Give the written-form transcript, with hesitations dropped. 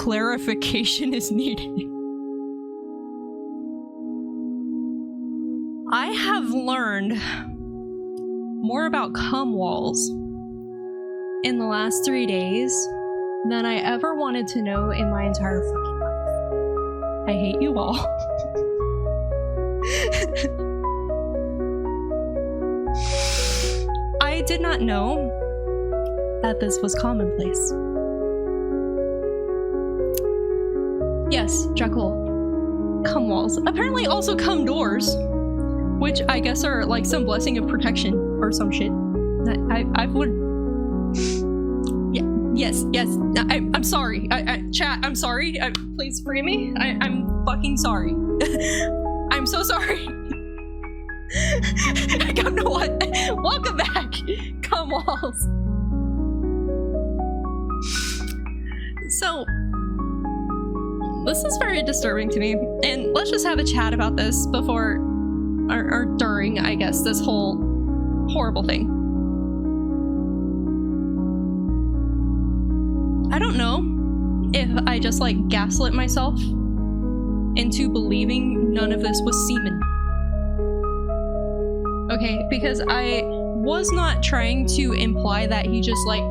clarification is needed. I have learned more about cum walls in the last 3 days than I ever wanted to know in my entire fucking life. I hate you all. I did not know that this was commonplace. Yes, Jekyll. Cum walls. Apparently also cum doors, which I guess are like some blessing of protection or some shit. I would... Yes. I'm sorry. Chat, I'm sorry. Please forgive me. I'm fucking sorry. I'm so sorry. You know what? Welcome back, cum walls. So, this is very disturbing to me, and let's just have a chat about this before, or during, I guess, this whole horrible thing. I don't know if I just like gaslit myself into believing none of this was semen. Okay, because I was not trying to imply that he just like